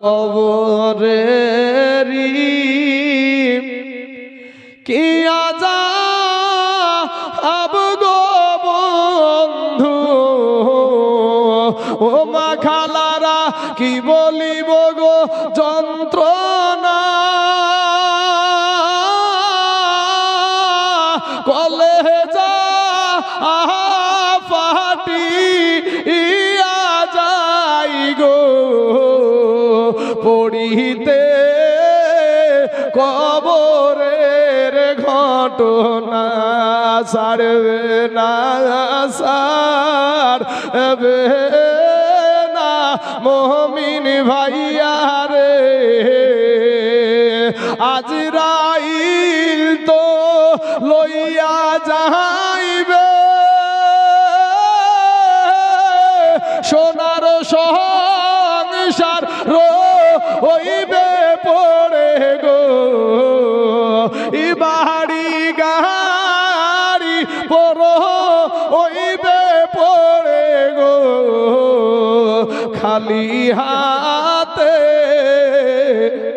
কবরেরি কি আযাব গো বন্ধু, ও মা খালারা কি বলিব গো যন্ত্রণা, কলেজা ফাটিয়া যাই গো পড়িতে কবরের ঘটনা, ছাড়বে না ছাড়বে না মুমিন ভাইয়া রে, আজরাইল তো লইয়া যাইবে সোনার সংসার হইবে পড়ে গো, ই বাড়ি গাড়ি পড়ো হইবে পড়ে গো, খালি হাতে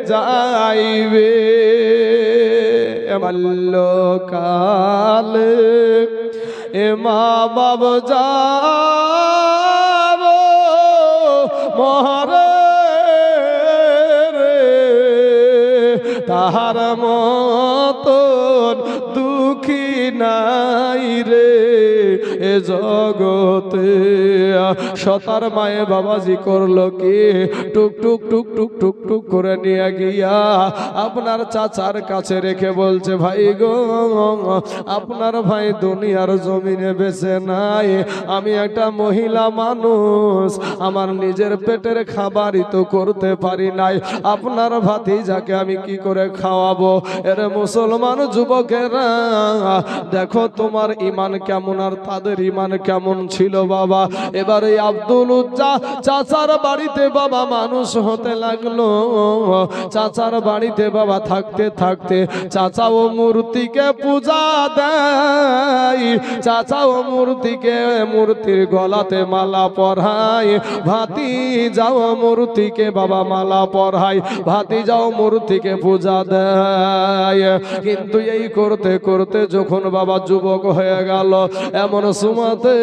যাইবে। কাল এ মা বাব যাব মহরে রে, তাহার মতন দুঃখী নাই রে এ জগতে। সতার মায়ে বাবাজি করলো কি, টুক টুক টুক টুক টুক টুক করে নিয়ে গিয়া আপনার চাচার কাছে রেখে বলছে, ভাই গো আপনার ভাই দুনিয়ার জমিনে বেঁচে নাই, আমি একটা মহিলা মানুষ, আমার নিজের পেটের খাবারই তো করতে পারি নাই, আপনার ভাতিজাকে আমি কি করে খাওয়াবো। এর মুসলমান যুবকেরা দেখো তোমার ঈমান কেমন আর তাদের ঈমান কেমন ছিল বাবা। এবার এই আব্দুল উজ্জা চাচার বাড়িতে বাবা মানুষ হতে লাগলো। চাচার বাড়িতে বাবা থাকতে থাকতে চাচা ও মূর্তিকে পূজা দেয়, চাচা ও মূর্তিকে মূর্তির গলাতে মালা পরায়, ভাতিজাও মূর্তিকে বাবা মালা পরায়, ভাতিজাও মূর্তিকে পূজা দেয়। কিন্তু এই করতে করতে যখন বাবা যুবক হয়ে গেল, এমন সময়তে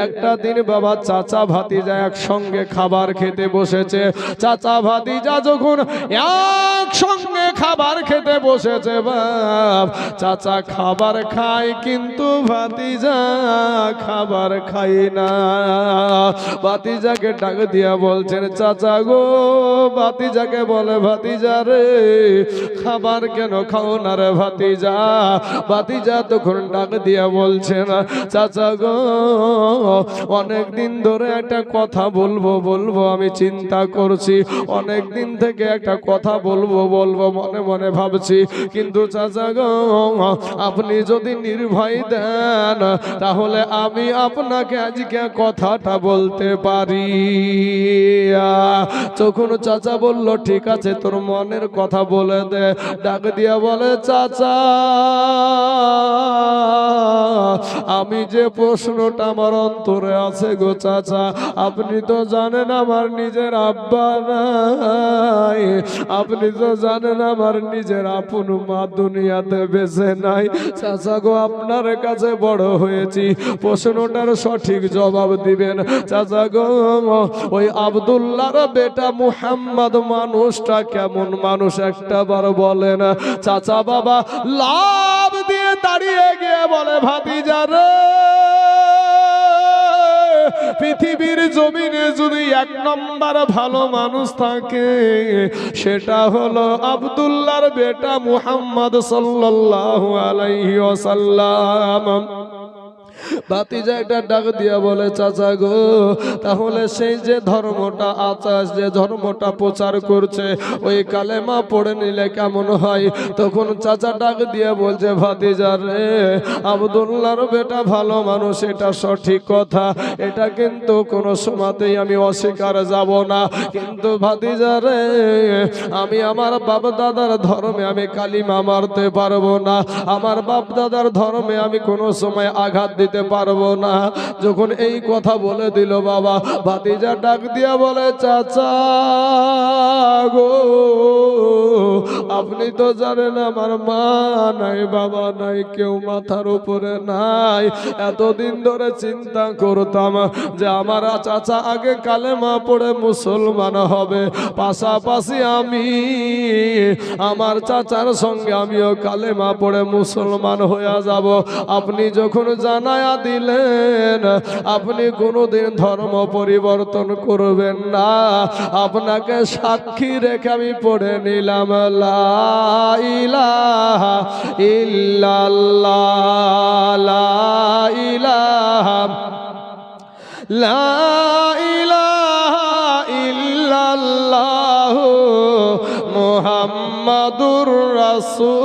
একটা দিন বাবা চাচা ভাতিজা একসঙ্গে খাবার খেতে বসেছে। চাচা ভাতিজা যখন একসঙ্গে খাবার খেতে বসেছে, বাপ চাচা খাবার খায় কিন্তু ভাতিজা খাবার খাই না। ভাতিজাকে ডাক দিয়া বলছেন, চাচা গো, ভাতিজাকে বলে, ভাতিজা রে খাবার কেন খাও না রে ভাতিজা। ভাতিজা তখন ডাক দিয়া বলছেন, চাচা গো অনেক দিন ধরে একটা কথা বলবো বলবো আমি চিন্তা করছি, অনেক দিন থেকে একটা কথা বলবো বলবো মনে মনে ভাবছি, কিন্তু চাচা গো আপনি যদি নির্ভয় দেন তাহলে আমি আপনাকে আজকে কথাটা বলতে পারি। তখন চাচা বলল, ঠিক আছে তোর মনের কথা বলে দে। ডাক দিয়া বলে, চাচা আমি যে প্রশ্নটা আমার অন্তরে আছে গো চাচা, আপনি তো জানেন আমার নিজের আব্বা নাই, আপনি তো জানেন আমার নিজের আপন মা দুনিয়াতে বেঁচে নাই। চাচা গো আপনার কাছে বড় হয়েছি, প্রশ্নটার সঠিক জবাব দিবেন। চাচা গো ওই আব্দুল্লাহর বেটা মুহাম্মদ মানুষটা কেমন মানুষ একটা বার বলেন। চাচা বাবা লাভ দিয়ে দাঁড়িয়ে গিয়ে বলে, ভাতিজা রে পৃথিবীর জমিনে যদি এক নম্বর ভালো মানুষ থাকে সেটা হলো আব্দুল্লাহর বেটা মুহাম্মদ সাল্লাল্লাহু আলাইহি ওয়াসাল্লাম। ভাতিজা একটা ডাক দিয়া বলে, চাচা গো তাহলে সেই যে ধর্মটা আচার যে ধর্মটা প্রচার করছে ওই কালেমা পড়ে নিলে কেমন হয়। তখন চাচা ডাক দিয়া বলছে, ভাতিজা রে আব্দুল্লাহর বেটা ভালো মানুষ, এটা সঠিক কথা, এটা কিন্তু কোনো সময়তেই আমি অস্বীকার যাব না, কিন্তু ভাতিজা রে আমি আমার বাপ দাদার ধর্মে আমি কালিমা মারতে পারবো না, আমার বাপ দাদার ধর্মে আমি কোনো সময় আঘাত দিতে পারবো না। যখন এই কথা বলে দিল বাবা, ভাতিজা ডাক দিয়া বলে, চাচা আপনি তো জানেন আমার মা নাই, বাবা নাই, কেউ মাথার উপরে নাই। এতদিন ধরে চিন্তা করতাম যে আমার চাচা আগে কালেমা পড়ে মুসলমান হবে, পাশাপাশি আমি আমার চাচার সঙ্গে আমিও কালেমা পড়ে মুসলমান হয়ে যাব। আপনি যখন জানায়া দিলেন আপনি কোনোদিন ধর্ম পরিবর্তন করবেন না, আপনাকে সাক্ষী রেখে আমি পড়ে নিলাম লা ইলাহা ইল্লাল্লাহ, লা ইলাহা লা ইলাহা ইল্লাল্লাহ মুহাম্মাদুর রাসূলুল্লাহ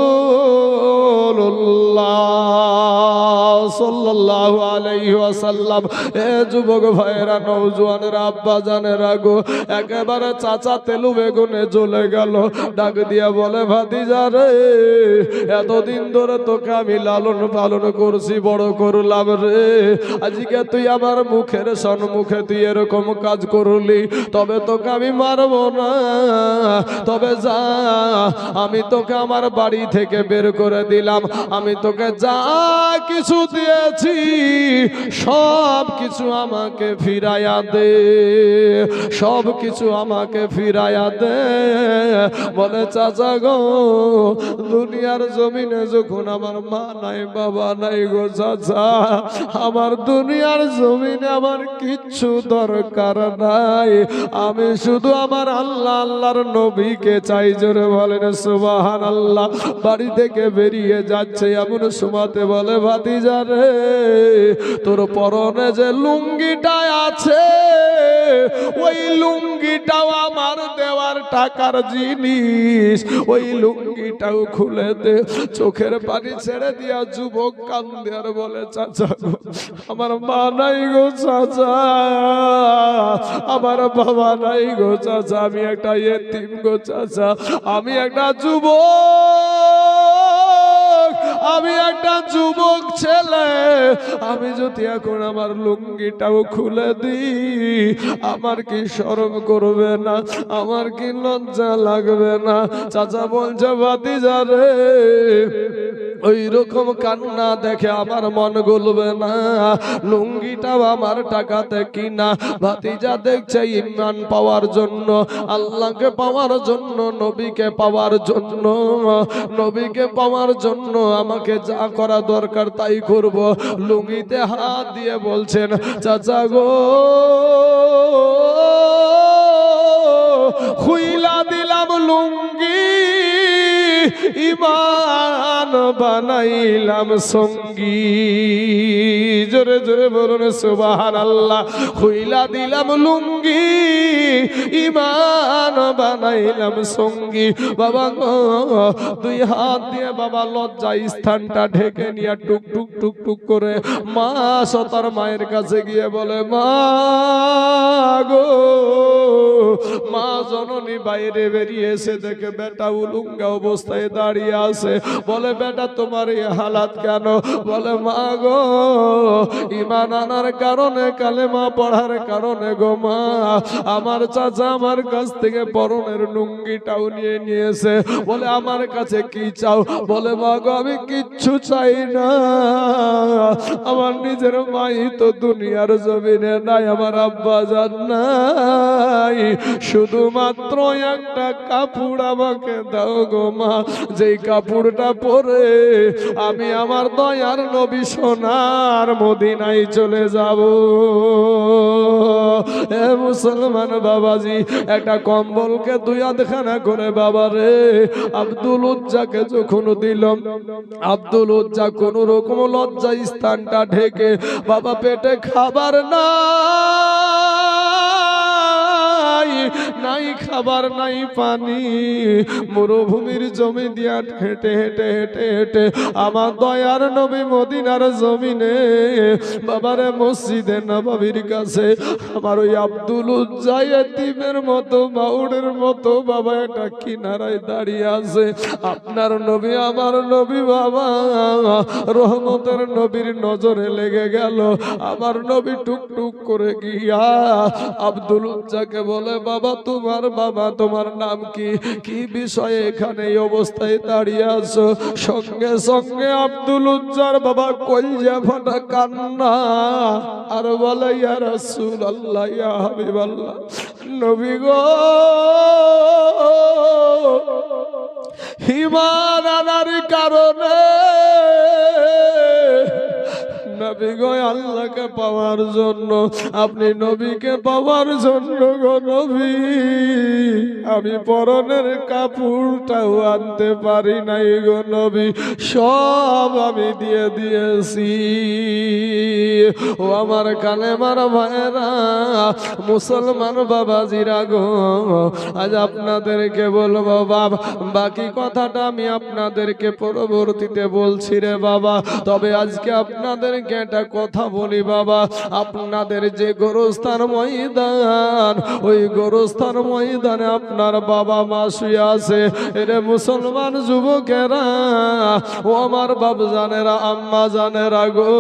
সাল্লাল্লাহু আলাইহি ওয়াসাল্লাম। এ যুবক ভাইরা, নওজোয়ানেরা, আব্বা জানেরা গো, একেবারে চাচা তেলু বেগুনে জ্বলে গেল। ডাক দিয়া বলে ভাতিজা রে, এতদিন ধরে তোকে আমি লালন পালন করছি, বড় করলাম রে, আজকে তুই আমার মুখের সম্মুখে তুই এরকম কাজ করলি, তবে তোকে আমি মারব না। তবে যা, আমি তোকে আমার বাড়ি থেকে বের করে দিলাম, আমি তোকে যা কিছু দিয়েছি সব কিছু আমাকে ফিরাইয়া দে, সব কিছু আমাকে ফিরাইয়া দে। বলে চাচা গো, দুনিয়ার জমিনে যখন আমার মা নাই, বাবা নাই গো চাচা, আমার দুনিয়ার জমিনে আমার কিচ্ছু দরকার নাই, আমি শুধু আমার আল্লাহ আল্লাহর নবীকে চাই। জোরে বলেন সুবহানাল্লাহ। বাড়ি থেকে বেরিয়ে যাচ্ছে এমন সময়তে বলে ভাতিজা রে, তোর পরনে যে লুঙ্গিটা আছে ওই লুঙ্গিটাও আমার দেওয়ার টাকার জিনিস, ওই লুঙ্গিটাও খুলে দে। চোখের পানি ছেড়ে দিয়া যুবক কান্দে আর বলে চাচা গো, আমার মা নাই গো চাচা, আমার বাবা নাই গো চাচা, আমি একটা ইতিম গো চাচা, আমি একটা যুবক, আমি একটা যুবক ছেলে, আমি যদি এখন আমার লুঙ্গিটাও খুলে দিই আমার কি শরম করবে না, আমার কি লজ্জা লাগবে না? চাচা বলছে ভাতিজা রে, ওই রকম কান্না দেখে আমার মন গলবে না, লুঙ্গিটাও আমার টাকাতে কিনা। ভাতিজা দেখছে ঈমান পাওয়ার জন্য, আল্লাহকে পাওয়ার জন্য, নবীকে পাওয়ার জন্য, নবীকে পাওয়ার জন্য আমাকে যা করা দরকার তাই করব। লুঙ্গিতে হাত দিয়ে বলছেন চাচা গো, খুইলা দিলাম লুঙ্গি, ঈমান বানাইলাম সঙ্গী। জোরে জোরে বলুন সুবহানাল্লাহ। খুইলা দিলাম লুঙ্গি, ঈমান বানাইলাম সঙ্গী। বাবা গো, দুই হাত দিয়ে বাবা লজ্জা স্থানটা ঢেকে নিয়ে টুক টুক টুক টুক করে মা সতার মায়ের কাছে গিয়ে বলে মা গো, মা জননী বাইরে বেরিয়ে এসে দেখে বেটা উলুঙ্গা অবস্থায় দাঁড়িয়ে আছে। বলে বেটা তোমার এই হালাত কেন? বলে মা গো, ঈমান আনার কারণে, কালেমা পড়ার কারণে গো মা, আমার চাচা আমার কাছ থেকে পরনের লুঙ্গিটাও নিয়ে নিয়েছে। বলে আমার কাছে কি চাও? বলে মা গো, আমি কিচ্ছু চাই না, আমার নিজের মাই তো দুনিয়ার জমিনে নাই, আমার আব্বা জান নাই, শুধুমাত্র একটা কাপড় আমাকে দাও গো মা, যেই কাপড়টা পরে আমি আমার দয়ার নবী সোনার মদিনায় চলে যাব। এ মুসলমান বাবাজি, একটা কম্বলকে দুই আধখানা করে বাবা রে আব্দুল উজ্জাকে যখন দিলাম, আব্দুল উজ্জা কোন রকম লজ্জা স্থানটা ঢেকে বাবা পেটে খাবার না নাই, খাবার নাই পানি, মরুভূমির জমি দিয়া হেঁটে হেঁটে হেঁটে হেঁটে আমার দয়ার নবী মদিনার জমিনে বাবারে মসজিদে নববীর কাছে আমার ওই আব্দুল উজ্জা ইতিমের মতো, মাউডের মতো বাবা এটা কিনারায় দাঁড়িয়ে আছে। আপনার নবী, আমার নবী বাবা রহমতের নবীর নজরে লেগে গেল। আমার নবী টুক টুক করে গিয়া আব্দুল উজ্জাকে বলে বাবা, তুমি তোমার বাবা, তোমার নাম কি, কি বিষয়ে এখানে এই অবস্থায় দাঁড়িয়ে আছো? সঙ্গে সঙ্গে আব্দুল উজ্জার বাবা কলজা ফাটা কান্না আর বলে, ইয়া রাসূলুল্লাহ, ইয়া হাবিবাল্লাহ, নবী গো, ঈমান আনার কারণে নবী গো, আল্লাহকে পাওয়ার জন্য, আপনি নবীকে পাওয়ার জন্য গো নবী, আমি পরনের কাপড়টাও আনতে পারি নাই গো নবী, সব আমি দিয়ে দিয়েছি। ও আমার কালেমার ভাইরা, মুসলমান বাবাজিরা গো, আজ আপনাদেরকে বলবো বাবা, বাকি কথাটা আমি আপনাদেরকে পরবর্তীতে বলছি রে বাবা। তবে আজকে আপনাদেরকে একটা কথা বলি বাবা, আপনাদের যে গোরস্থান ময়দান, ওই গোরস্থান ময়দানে আপনার বাবা মা শুয়ে আছে। এরে মুসলমান যুবকেরা, ও আমার বাপ জানেরা, আম্মা জানেরা গো,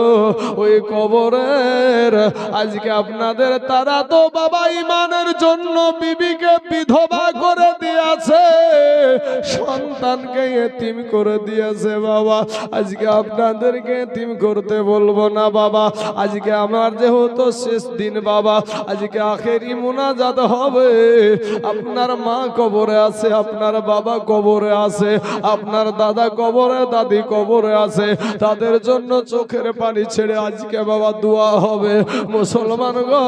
ওই কবরের আজকে আপনাদের তারা তো বাবা ইমানের জন্য বিবিকে বিধবা করে দিয়েছে, সন্তানকে এতিম করে দিয়েছে বাবা। আজকে আপনাদেরকে এতিম করতে বলবো না বাবা। আজকে আমার যেহেতু শেষ দিন বাবা, আজকে আখেরি মুনাজাত হবে। আপনার মা কবরে আছে, আপনার বাবা কবরে আছে, আপনার দাদা কবরে, দাদি কবরে আছে, তাদের জন্য চোখের পানি ছেড়ে আজকে বাবা দোয়া হবে। মুসলমান গো,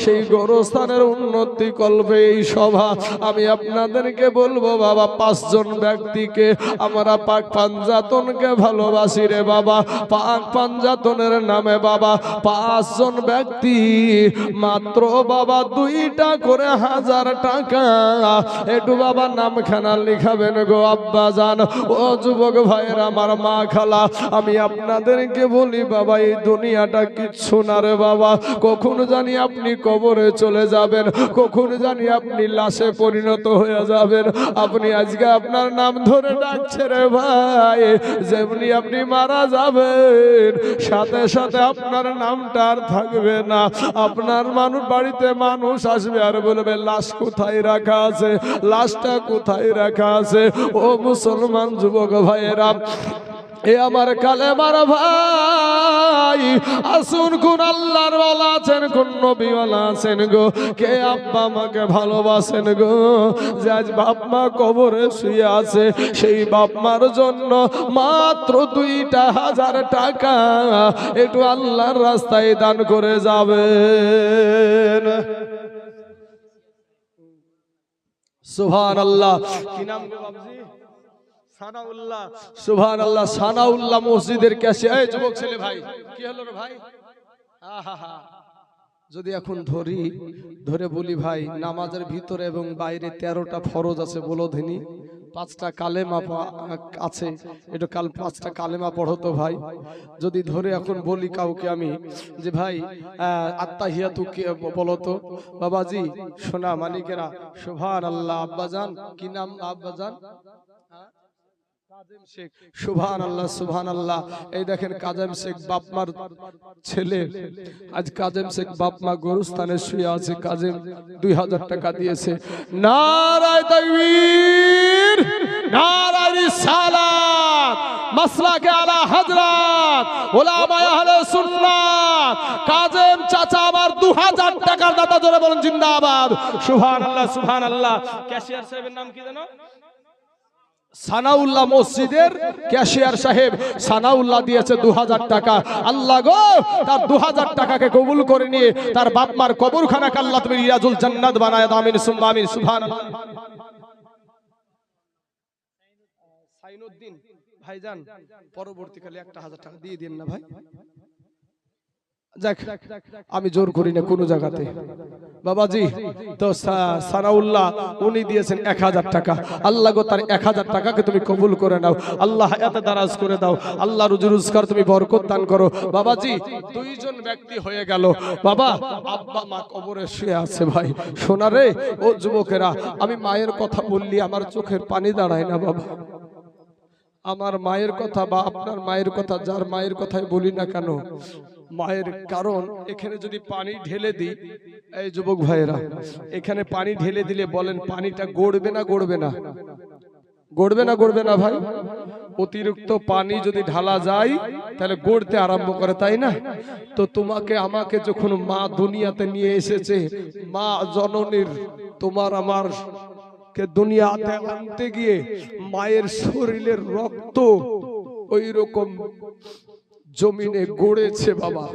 সেই গোরস্থানের উন্নতি কল্পে এই সভা। আমি আপনাদেরকে বলবো বাবা, 5 জন ব্যক্তিকে আমরা পাক পাঞ্জাতনকে ভালোবাসি রে বাবা। পাক পাঞ্জাতনের নামে বাবা 5 জন ব্যক্তি মাত্র বাবা 2টা করে 1000 টাকা একটু বাবা নামখানা লিখাবেন গো আব্বা জান। ও যুবক ভাইয়ের, আমার মা খালা, আমি আপনাদেরকে বলি বাবা, এই দুনিয়াটা কিচ্ছু না রে বাবা। কখন জানি আপনি কবরে চলে যাবেন, কখন জানি আপনি লাশে পরিণত হয়ে যাবেন। আপনি আজকে আপনার নাম ধরে ডাকছে রে ভাই, যেমনি আপনি মারা যাবেন সাথে সাথে আপনার নামটা আর থাকবে না। আপনার মানুষ বাড়িতে মানুষ আসবে আর বলবে, লাশ কোথায় রাখা আছে, লাশটা কোথায় রাখা আছে। ও মুসলমান যুবক ভাইয়েরা, এ আমার কালেমার ভাই, আসুন কোন আল্লাহর ওয়ালা আছেন, কোন নবীওয়ালা আছেন গো, কে আব্বা মাকে ভালোবাসেন গো, যে আজ বাপ মা কবরে শুয়ে আছে, সেই বাপ মার জন্য মাত্র 2টা 1000 টাকা একটু আল্লাহর রাস্তায় দান করে যাবেন। সুবহানাল্লাহ। কি নাম গো বাবজি? সানাউল্লাহ। সুবহানাল্লাহ। সানাউল্লাহ মসজিদের কাছে। এই যুবক ছেলে ভাই, কি হলো রে ভাই? আহা, যদি এখন ধরে বলি ভাই, নামাজের ভিতরে এবং বাইরে 13টা ফরজ আছে, বলো ধিনি। 5টা কালেমা আছে, এটা কাল 5টা কালেমা পড়ো তো ভাই। যদি ধরে এখন বলি কাউকে আমি যে ভাই আত্তাহিয়াতু বলো তো বাবাজি, সোনা মানিকেরা, সুবহানাল্লাহ। আব্বাজান, কি নাম আব্বাজান? কাজেম শেখ। সুবহানাল্লাহ, সুবহানাল্লাহ। এই দেখেন কাজেম শেখ বাপমার ছেলে। আজ কাজেম শেখ বাপমা গোরস্থানে শুয়ে আছে, কাজেম 2000 টাকা দিয়েছে। নারায়ে তাকবীর, নারায়ে রিসালাত, মাসলাকে আলা হযরত উলামায়ে আহলে সুন্নাত। কাজেম চাচা আমার 2000 টাকার দাতা, জোরে বলেন জিন্দাবাদ। সুবহানাল্লাহ, সুবহানাল্লাহ। ক্যাশিয়ার সাহেবের নাম কি জানো? সানাউল্লাহ মসজিদের ক্যাশিয়ার সাহেব সানাউল্লাহ দিয়েছে 2000 টাকা। আল্লাহ গো, তার 2000 টাকাকে কবুল করে নিয়ে তার বাপ মার কবরখানাকে আল্লাহ তুমি রিয়াজুল জান্নাত বানায় দাও। আমিন সুম্মা আমিন। সুবহানাল্লাহ। সাইনুদ্দিন ভাইজান, পরবর্তীকালে 1000 টাকা দিয়ে দিন না ভাই। যাক, আমি জোর করি না কোনো জায়গাতে বাবাজি। তো সানাউল্লাহ উনি দিয়েছেন 1000 টাকা। আল্লাহ গো, তার 1000 টাকাকে তুমি কবুল করে নাও। আল্লাহ এত দারাজ করে দাও। আল্লাহ রুজি রোজগার তুমি বরকত দান করো বাবাজি। 2 জন ব্যক্তি হয়ে গেল বাবা। আব্বা মা কবরে শুয়ে আছে ভাই। শোনা রে ও যুবকেরা, আমি মায়ের কথা বললি আমার চোখের পানি দাঁড়ায় না বাবা। আমার মায়ের কথা বা আপনার মায়ের কথা, যার মায়ের কথাই বলি না কেন, মায়ের কারণ এখানে যদি পানি ঢেলে দিই, এই যুবক ভাইয়েরা, এখানে পানি ঢেলে দিলে বলেন পানিটা গড়বে না গড়বে না? গড়বে না গড়বে না ভাই? অতিরিক্ত পানি যদি ঢালা যায় তাহলে গড়তে আরম্ভ করে, তাই না? তো তোমাকে আমাকে যখন মা দুনিয়াতে নিয়ে এসেছে, মা জননীর তোমার আমার কে দুনিয়াতে আনতে গিয়ে মায়ের শরীরের রক্ত ওই রকম জমিনে গড়েছে বাবা।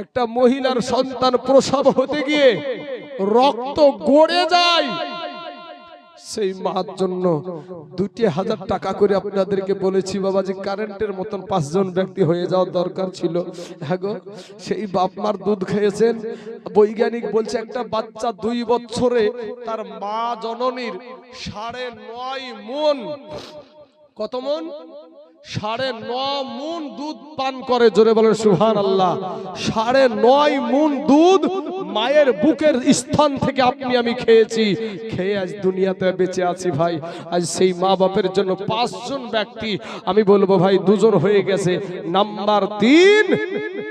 একটা মহিলার সন্তান প্রসব হতে গিয়ে রক্ত গড়ে যায়, সেই মার জন্য 2000 টাকা করে আপনাদেরকে বলেছি বাবা যে কারেন্টের মতন 5 জন ব্যক্তি হয়ে যাওয়ার দরকার ছিল। হ্যাঁ গো, সেই বাপ মার দুধ খেয়েছেন। বৈজ্ঞানিক বলছে একটা বাচ্চা 2 বছরে তার মা জননীর 9.5 মণ, কত মণ? 9.5 মণ দুধ পান করে। জোরে বলেন সুবহানাল্লাহ। 9.5 মণ দুধ মায়ের বুকের স্থান থেকে আপনি আমি খেয়েছি, খেয়ে আজ দুনিয়াতে বেঁচে আছি ভাই। আজ সেই মা বাপের জন্য 5 জন ব্যক্তি, আমি বলবো ভাই 2 জন হয়ে গেছে। নাম্বার 3,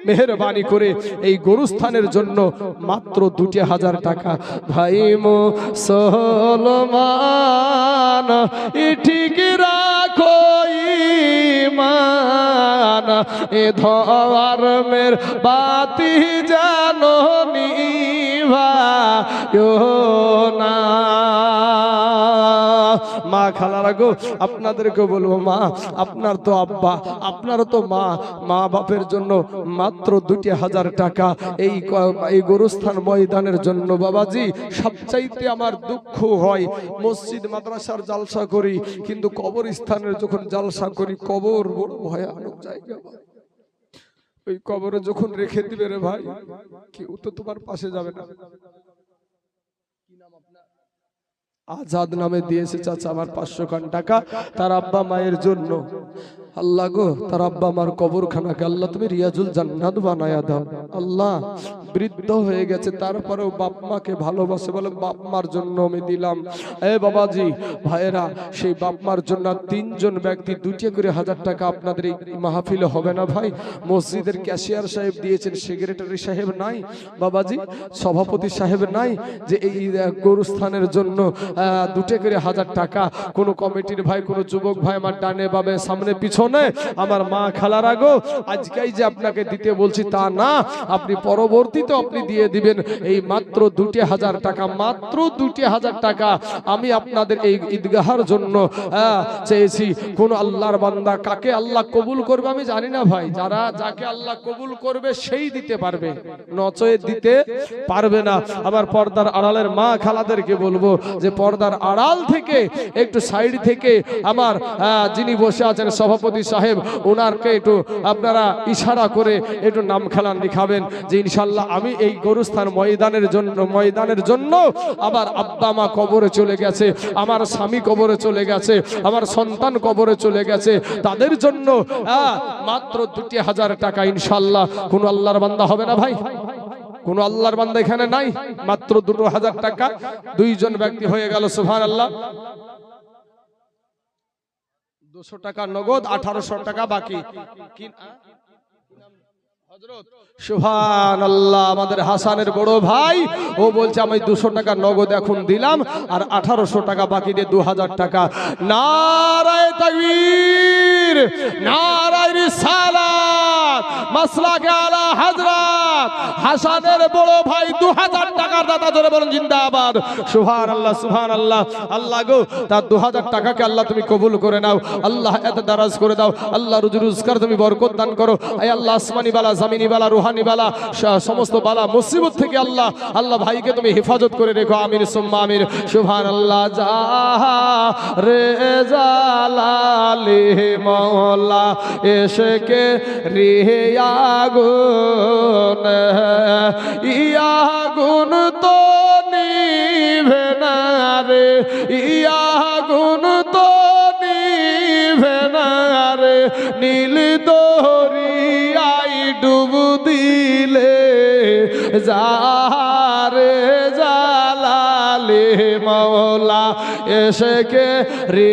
মেহেরবানি করে এই গরুস্থানের জন্য মাত্র 2000 টাকা। ভাই মুসলমান ঠিক রাখো ঈমান, এ ধর্মের বাতি জানো নিভায়ো না। মা খালারা গো, আপনাদেরকে বলবো মা, আপনার তো আব্বা, আপনারও তো মা, মা বাপের জন্য মাত্র 2000 টাকা এই গরুস্থান ময়দানের জন্য। বাবাজি, সবচাইতে আমার দুঃখ হয় মসজিদ মাদ্রাসার জালসা করি, কিন্তু কবরস্থানের যখন জালসা করি, কবর বড় ভয়ানক জায়গা। ওই কবরে যখন রেখে দিবে রে ভাই, কেউ তো তোমার পাশে যাবে না। আজাদ নামে দিয়েছে চাচা আমার 500 টাকা তার আব্বা মায়ের জন্য। আল্লাহ গো, তার আব্বা মার কবরখানাকে আল্লাহ তুমি রিয়াজুল জান্নাত বানায়া দাও। আল্লাহ, বৃদ্ধ হয়ে গেছে তারপরেও বাপ মাকে ভালোবাসে বলে বাপ মার জন্য আমি দিলাম। এ বাবাজি ভাইয়েরা, সেই বাপ মার জন্য 3 জন ব্যক্তি 2টি করে 1000 টাকা আপনাদের এই মাহফিলে হবে না ভাই? মসজিদের ক্যাশিয়ার সাহেব দিয়েছেন, সেক্রেটারি সাহেব নাই বাবাজি, সভাপতি সাহেব নাই যে এই গরুস্থানের জন্য 2টি করে 1000 টাকা? কোন কমিটির ভাই, কোন যুবক ভাই আমার ডানে বামে সামনে পিছনে, আমার মা খালারা গো, আজকেই যে আপনাকে দিতে বলছি তা না, আপনি পরবর্তীতে আপনি দিয়ে দিবেন এই মাত্র 2000 টাকা। মাত্র 2000 টাকা আমি আপনাদের এই ঈদগাহের জন্য চেয়েছি। কোন আল্লাহর বান্দা, কাকে আল্লাহ কবুল করবে আমি জানি না ভাই, যাকে আল্লাহ কবুল করবে সেই দিতে পারবে, নচয়ে দিতে পারবে না। আমার পর্দার আড়ালের মা খালাদেরকে বলবো যে পর্দার আড়াল থেকে একটু সাইড থেকে আমার যিনি বসে আছেন সভাপতি সাহেব, ওনারকে একটু আপনারা ইশারা করে একটু নাম খেলান লিখাবেন যে ইনশাল্লাহ আমি এই গরুস্থান ময়দানের জন্য আবার আব্বা মা কবরে চলে গেছে, আমার স্বামী কবরে চলে গেছে, আমার সন্তান কবরে চলে গেছে, তাদের জন্য মাত্র 2000 টাকা ইনশাল্লাহ। কোন আল্লাহর বান্দা হবে না ভাই? কোন আল্লাহর বান্দা এখানে নাই? মাত্র 2000 টাকা 2 জন ব্যক্তি হয়ে গেল। সুবহানাল্লাহ। 200 টাকা নগদ, 1800 টাকা বাকি। সুবহানাল্লাহ। আমাদের হাসানের বড় ভাই ও বলছে আমি 200 টাকা নগদ এখন দিলাম আর 1800 টাকা বাকি দিয়ে 2000 টাকা। নারায়ে তাকবীর, নারায়ে রিসালাত, মাসলাকে আলা হযরত হাসানের বড় ভাই 2000 টাকার দাতা। জোরে বলেন জিন্দাবাদ। সুবহানাল্লাহ, সুবহানাল্লাহ। আল্লাহ গো, তার 2000 টাকাকে আল্লাহ তুমি কবুল করে নাও, আল্লাহ এত দারাজ করে দাও, আল্লাহ রুজি রোজগার তুমি বরকত দান করো। আয় আল্লাহ, আসমানি বালা, জামিনি বালা, রুহানি বালা, সমস্ত বালা মুসিবত থেকে আল্লাহ ভাইকে তুমি হেফাজত করে রেখো। আমিন সুম্মা আমিন। সুবহানাল্লাহ। যা রে জালালি মওলা এশকে রিয়াগুন, ইয়াগুন তো নিভে না রে, ইয়াগুন তো নিভে না রে, নীল দরিয়ায় ডুব দিলে যারে জালালে মাওলা এসে কে রে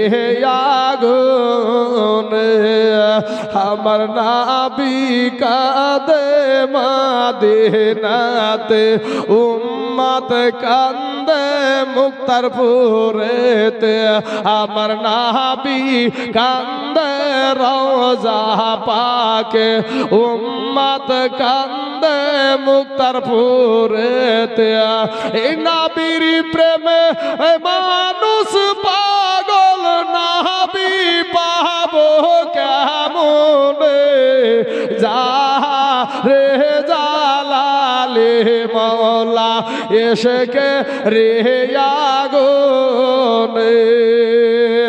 আগুনে আমার নাবি কাঁদে মদিনাতে উম্মত কান্দে মুক্তারপুরেতে আমার নাবি কান্দে রওজা পাকে উম্মত কান্দে মুক্তারপুরেতে এই নাবির প্রেমে মানুষ পাগল নাবি পাবো কেমনে যা রে জালালে মাওলা এসে কে রে আগুনে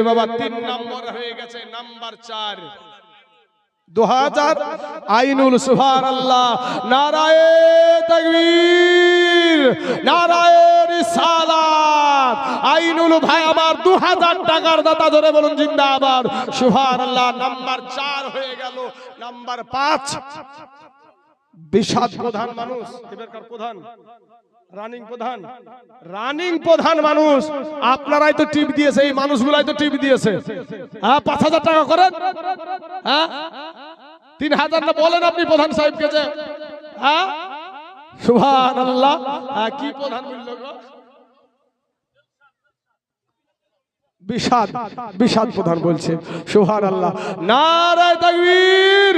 বাবা 3 নম্বর হয়ে গেছে নাম্বার 4 2000 আইনুল সুবহানাল্লাহ নারায়ে তাকবীর নারায়ে রিসালাত আইনুল ভাই আমার 2000 টাকার দাতা ধরে বলুন জিন্দাবাদ সুবহানাল্লাহ নাম্বার 4 হয়ে গেল নাম্বার 5 বিষাদ প্রধান মানুষ এবারকার প্রধান রানিং প্রধান মানুষ আপনারাই তো টিপ দিয়েছে এই মানুষগুলাই তো টিপ দিয়েছে হ্যাঁ 5000 টাকা করেন হ্যাঁ 3000 না বলেন আপনি প্রধান সাহেবকে যে হ্যাঁ সুবহানাল্লাহ কি প্রধান বলল গো বিষাদ প্রধান বলছে সুবহানাল্লাহ নারায়ে তাকবীর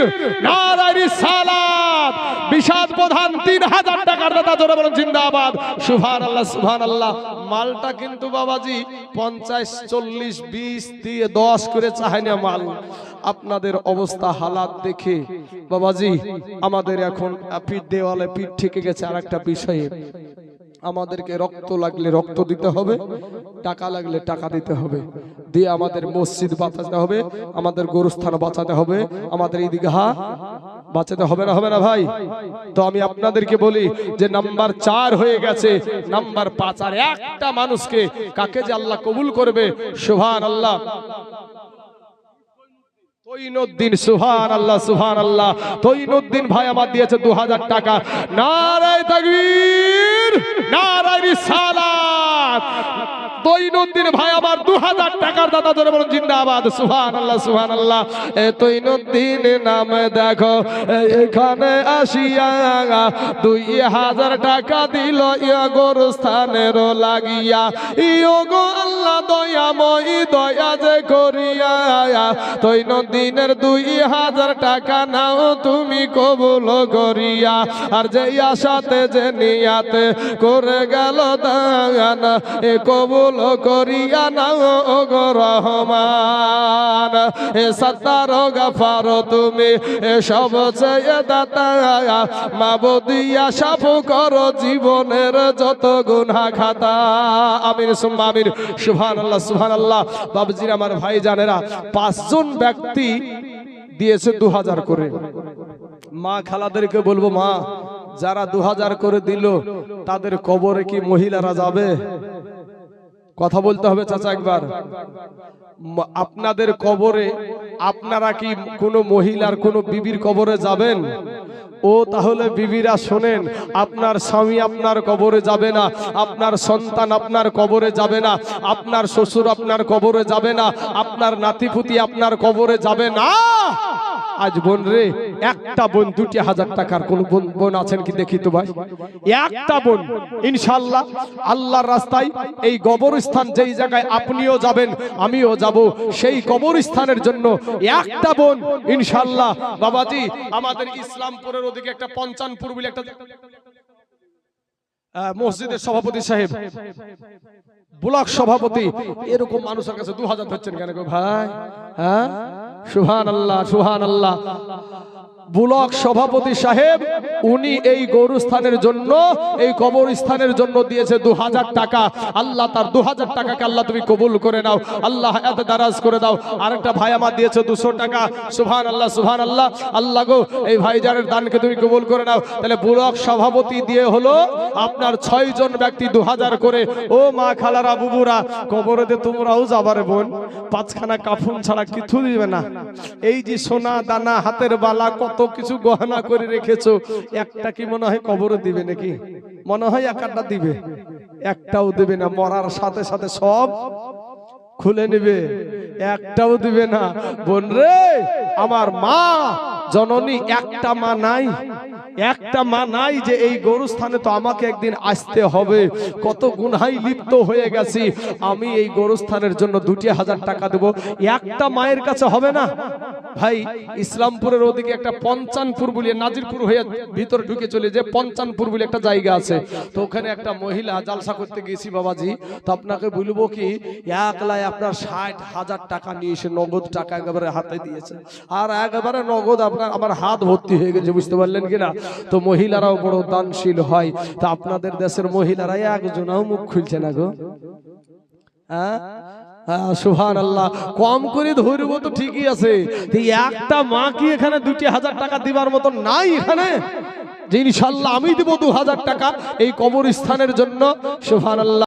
নারায়ে রিসালাত বিষাদ প্রধান 3000 টাকার দাতা জোরে বলেন জিন্দাবাদ সুবহানাল্লাহ সুবহানাল্লাহ মালটা কিন্তু বাবাজি 50 40 20 দিয়ে 10 করে চায় না মাল আপনাদের অবস্থা হালাত দেখে বাবাজি আমাদের এখন পিঠ দেওয়ালে পিঠ ঠেকে গেছে আরেকটা বিষয়ে আমাদেরকে রক্ত লাগলে রক্ত দিতে হবে টাকা লাগলে টাকা দিতে হবে দিয়ে আমাদের মসজিদ বাঁচাতে হবে আমাদের গোরস্থান বাঁচাতে হবে আমাদের ঈদগাহ বাঁচাতে হবে না ভাই তো আমি আপনাদেরকে বলি যে নাম্বার 4 হয়ে গেছে নাম্বার 5 আর একটা মানুষকে কাকে যে আল্লাহ কবুল করবে সুবহানাল্লাহ তৈনুদ্দিন সুবহানাল্লাহ সুবহানাল্লাহ তৈনুদ্দিন ভাই আমার দিয়েছে 2000 টাকা নারায়ে তাকবীর নারায়ে রিসালাত তৈনুদ্দিন ভাই আমার 2000 টাকার দাতা ধরে বলুন জিন্দাবাদ সুবহানাল্লাহ সুবহানাল্লাহ তৈনুদ্দিন নাম দেখো এখানে আসিয়া 2000 টাকা দিল ইয়া গোরস্থানের লাগিয়া ইও গো আল্লাহ দয়াময় দয়া যে করিয়া তৈনুদ্দিনের 2000 টাকা নাও তুমি কবুল করিয়া আর যে আশাতে যে নিয়াতে করে গেল দান এ কবুল করিয়া নাও গো রহমান এ সত্তার গাফার তুমি এ সব চেয়ে দাতা মাবুদিয়া সাফ করো জীবনের যত গুনাহ খাতা আমিন সুম্মা আমিন সুবহানাল্লাহ সুবহানাল্লাহ বাবুজির আমার ভাই জানেরা 5 জন ব্যক্তি দিয়েছে 2000 করে মা খালাদেরকে বলবো মা যারা 2000 করে দিল তাদের কবরে কি মহিলারা যাবে কথা বলতে হবে চাচা একবার আপনাদের কবরে আপনারা কি কোনো মহিলার কোনো বিবির কবরে যাবেন ও তাহলে বিবিরা শোনেন আপনার স্বামী আপনার কবরে যাবে না আপনার সন্তান আপনার কবরে যাবে না আপনার শ্বশুর আপনার কবরে যাবে না আপনার নাতিপুতি আপনার কবরে যাবে না আজ বোন রে একটা বোন 2000 টাকার কোন বোন আছেন কি দেখি তো ভাই একটা বোন ইনশাআল্লাহ আল্লাহর রাস্তায় এই কবরস্থান যেই জায়গায় আপনিও যাবেন আমিও যাব সেই কবরস্থানের জন্য একটা বোন ইনশাআল্লাহ বাবাজি আমাদের ইসলামপুরের ওদিকে একটা পঞ্চানপুর বলে একটা মসজিদের সভাপতি সাহেব ব্লক সভাপতি এরকম মানুষের কাছে 2000 ধরছেন কেন গো ভাই হ্যাঁ সুবহানাল্লাহ সুবহানাল্লাহ ব্লক সভাপতি সাহেব উনি এই গৌরস্থানের জন্য এই কবরস্থানের জন্য দিয়েছে 2000 টাকা আল্লাহ তার 2000 টাকাকে আল্লাহ তুমি কবুল করে নাও আল্লাহ হায়াতে দারাজ করে দাও আরেকটা ভাই আমার দিয়েছে 200 টাকা সুবহানাল্লাহ সুবহানাল্লাহ আল্লাহ গো এই ভাইজানের দানকে তুমি কবুল করে নাও তাহলে ব্লক সভাপতি দিয়ে হলো আপনার 6 জন ব্যক্তি 2000 করে ও মা খালারা বুবুরা কবরেতে তোমরাও যাবারে বোন 5 খানা কাফন ছাড়া কিছু দিবে না এই যে সোনা দানা হাতের বালা কত কিছু গহনা করে রেখেছো একটা কি মনে হয় কবরে দিবে নাকি মনে হয় একটা দিবে একটাও দেবে না, মরার সাথে সাথে সব খুলে নেবে, একটাও দিবে না। বোন রে, আমার মা জননী, একটা মা নাই, একটা মা নাই যে এই গরুস্থানে তো আমাকে একদিন আসতে হবে, কত গুনাহে লিপ্ত হয়ে গেছি, আমি এই গরুস্থানের জন্য 2000 টাকা দেব, একটা মায়ের কাছে হবে না? ভাই, ইসলামপুরের ওদিকে একটা পঞ্চানপুর বলে, নাজিরপুর হয়ে ভিতরে ঢুকে চলে যে পঞ্চানপুর বলে একটা জায়গা আছে, তো ওখানে একটা মহিলা জালসা করতে গেছি বাবাজি। তো আপনাকে বলবো কি, একলাই আপনার 60,000 টাকা নিয়ে এসে নগদ টাকা একেবারে হাতে দিয়েছে, আর একেবারে নগদ আপনার আমার হাত ভর্তি হয়ে গেছে, বুঝতে পারলেন কিনা? তো মহিলারাও বড় দানশীল হয়। তা আপনাদের দেশের মহিলারা একজনও মুখ খুলছে না গো। হ্যাঁ, সুবহানাল্লাহ। কম করে ধরবো তো ঠিকই আছে, একটা মা কি এখানে 2000 টাকা দিবার মতো নাই এখানে? যে ইনশাল্লাহ আমি দিব 2000 টাকা এই কবরস্থানের জন্য। সুবহানাল্লাহ।